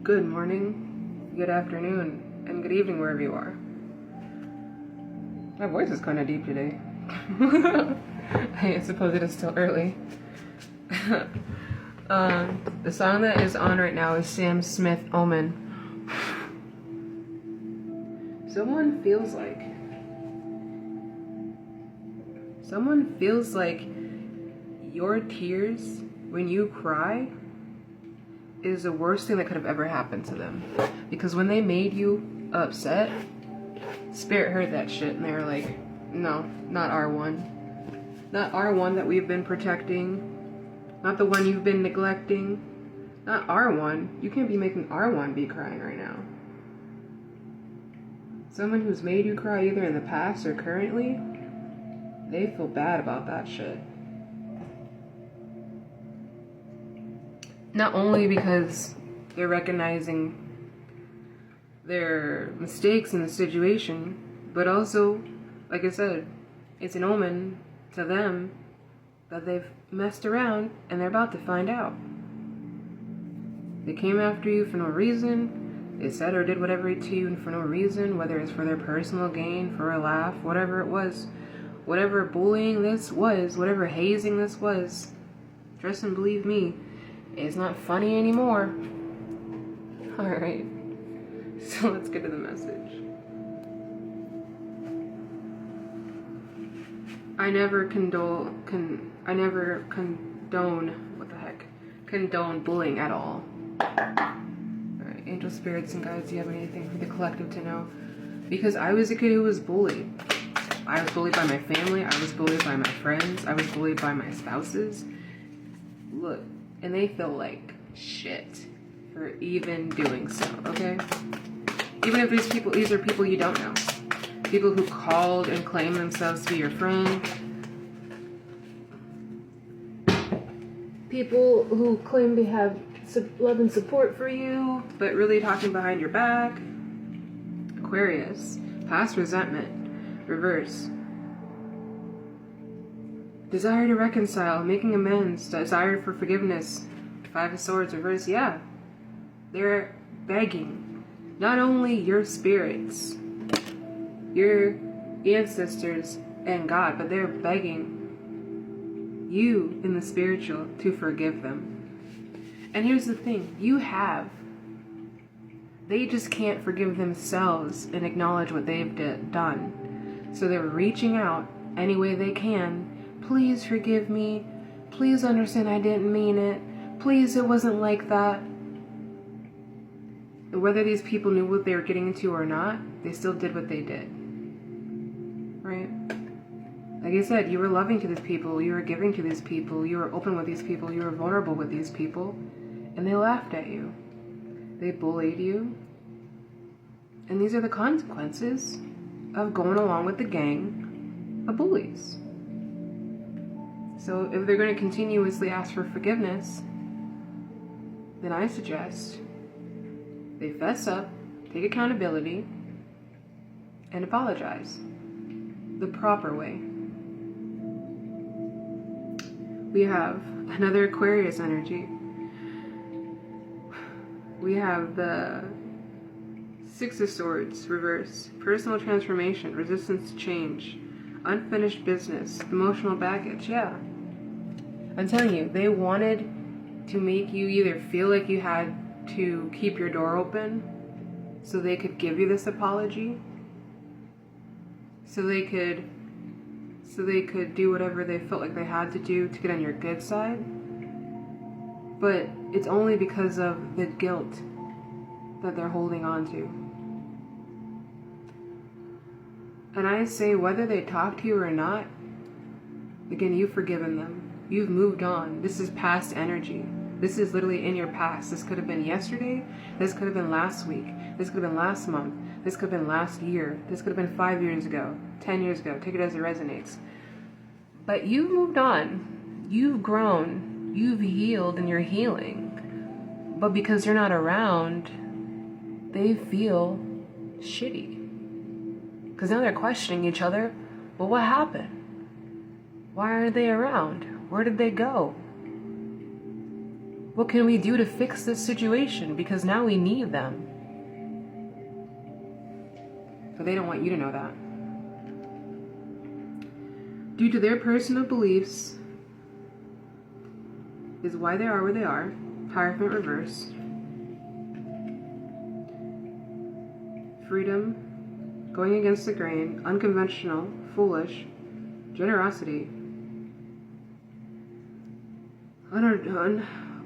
Good morning, good afternoon, and good evening wherever you are. My voice is kind of deep today. I suppose it is still early. The song that is on right now is Sam Smith, Omen. Someone feels like your tears when you cry is the worst thing that could have ever happened to them. Because when they made you upset, Spirit heard that shit and they were like, no, not our one. Not our one that we've been protecting. Not the one you've been neglecting. Not our one. You can't be making our one be crying right now. Someone who's made you cry either in the past or currently, they feel bad about that shit. Not only because they're recognizing their mistakes in the situation, but also, like I said, it's an omen to them that they've messed around and they're about to find out. They came after you for no reason. They said or did whatever to you for no reason, whether it's for their personal gain, for a laugh, whatever it was. Whatever bullying this was, whatever hazing this was, trust and believe me, it's not funny anymore. Alright, so let's get to the message. I never condone bullying at all. Alright, angel spirits and guides, do you have anything for the collective to know? Because I was a kid who was bullied. I was bullied by my family, I was bullied by my friends, I was bullied by my spouses. Look, and they feel like shit for even doing so, okay? Even if these are people you don't know. People who called and claimed themselves to be your friend. People who claim they have love and support for you, but really talking behind your back. Aquarius, past resentment, reverse. Desire to reconcile, making amends, desire for forgiveness. Five of Swords, reverse, yeah. They're begging. Not only your spirits, your ancestors, and God, but they're begging you in the spiritual to forgive them. And here's the thing, you have. They just can't forgive themselves and acknowledge what they've done. So they're reaching out any way they can. Please forgive me. Please understand I didn't mean it. Please, it wasn't like that. Whether these people knew what they were getting into or not, they still did what they did. Right? Like I said, you were loving to these people, you were giving to these people, you were open with these people, you were vulnerable with these people, and they laughed at you. They bullied you. And these are the consequences of going along with the gang of bullies. So if they're going to continuously ask for forgiveness, then I suggest they fess up, take accountability, and apologize the proper way. We have another Aquarius energy. We have the Six of Swords, reverse. Personal transformation, resistance to change, unfinished business, emotional baggage, yeah. I'm telling you, they wanted to make you either feel like you had to keep your door open so they could give you this apology, so they could do whatever they felt like they had to do to get on your good side. But it's only because of the guilt that they're holding on to. And I say, whether they talk to you or not, again, you've forgiven them. You've moved on. This is past energy. This is literally in your past. This could have been yesterday. This could have been last week. This could have been last month. This could have been last year. This could have been 5 years ago, 10 years ago. Take it as it resonates. But you've moved on. You've grown. You've healed and you're healing. But because you're not around, they feel shitty. Because now they're questioning each other. Well, what happened? Why aren't they around? Where did they go? What can we do to fix this situation? Because now we need them. But they don't want you to know that. Due to their personal beliefs is why they are where they are. Hierophant reverse. Freedom, going against the grain, unconventional, foolish, generosity,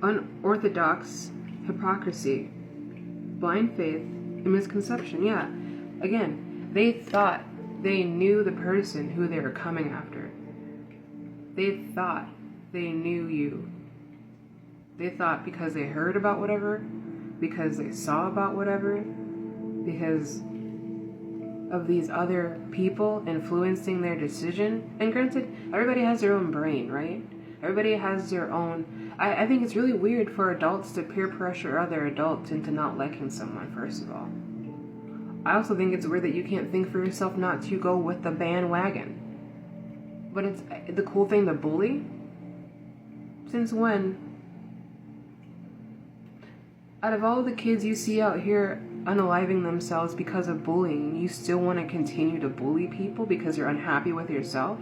unorthodox, hypocrisy, blind faith, and misconception. Yeah, again, they thought they knew the person who they were coming after. They thought they knew you. They thought because they heard about whatever, because they saw about whatever, because of these other people influencing their decision. And granted, everybody has their own brain, right? Everybody has their own. I think it's really weird for adults to peer pressure other adults into not liking someone, first of all. I also think it's weird that you can't think for yourself not to go with the bandwagon. But it's the cool thing to bully? Since when? Out of all the kids you see out here unaliving themselves because of bullying, you still want to continue to bully people because you're unhappy with yourself?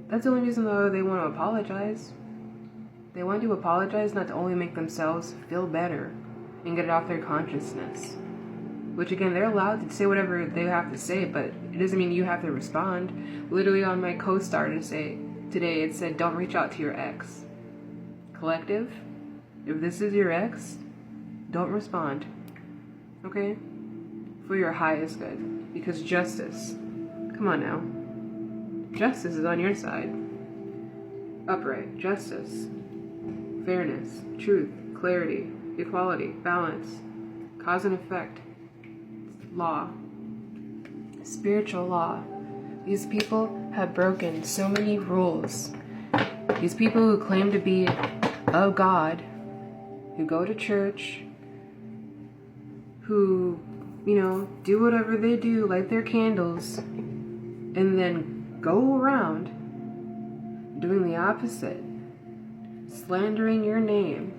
That's the only reason though they want to apologize. They want to apologize not to only make themselves feel better and get it off their consciousness. Which again, they're allowed to say whatever they have to say, but it doesn't mean you have to respond. Literally on my co-star today, it said, don't reach out to your ex. Collective, if this is your ex, don't respond. Okay? For your highest good. Because justice, come on now. Justice is on your side. Upright, justice, fairness, truth, clarity, equality, balance, cause and effect, law, spiritual law. These people have broken so many rules. These people who claim to be of God, who go to church, who, do whatever they do, light their candles, and then go around doing the opposite, slandering your name,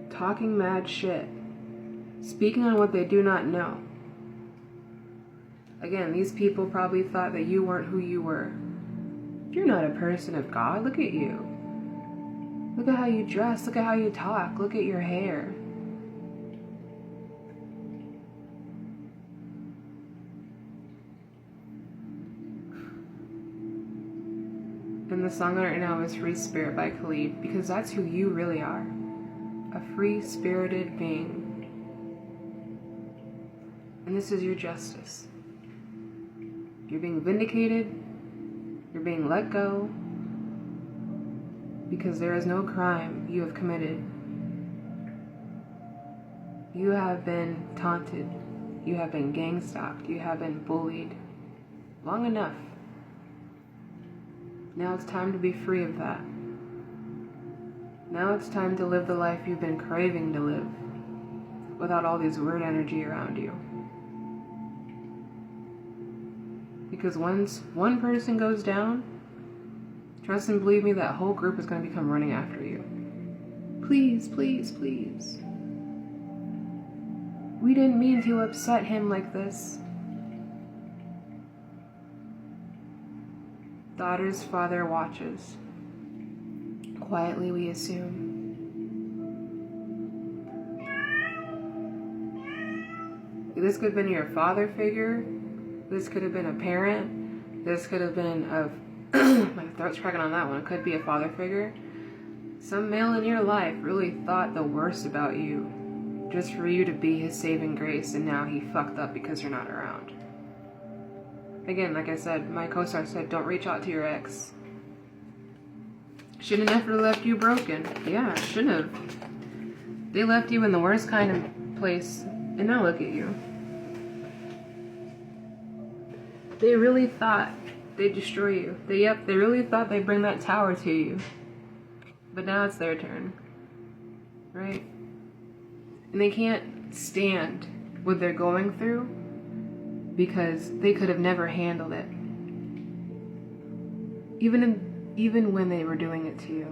talking mad shit, speaking on what they do not know. Again, these people probably thought that you weren't who you were. You're not a person of God. Look at you. Look at how you dress. Look at how you talk. Look at your hair. And the song right now is Free Spirit by Khalid, because that's who you really are. A free-spirited being. And this is your justice. You're being vindicated. You're being let go. Because there is no crime you have committed. You have been taunted. You have been gang-stalked. You have been bullied. Long enough. Now it's time to be free of that. Now it's time to live the life you've been craving to live, without all this weird energy around you. Because once one person goes down, trust and believe me, that whole group is going to become running after you. Please, please, please. We didn't mean to upset him like this. Daughter's father watches. Quietly we assume. This could have been your father figure. This could have been a parent. This could have been my throat's cracking on that one. It could be a father figure. Some male in your life really thought the worst about you, just for you to be his saving grace, and now he fucked up because you're not around. Again, like I said, my co-star said, don't reach out to your ex. Shouldn't have never left you broken. Yeah, shouldn't have. They left you in the worst kind of place, and now look at you. They really thought they'd destroy you. They really thought they'd bring that tower to you. But now it's their turn. Right? And they can't stand what they're going through because they could have never handled it. Even when they were doing it to you.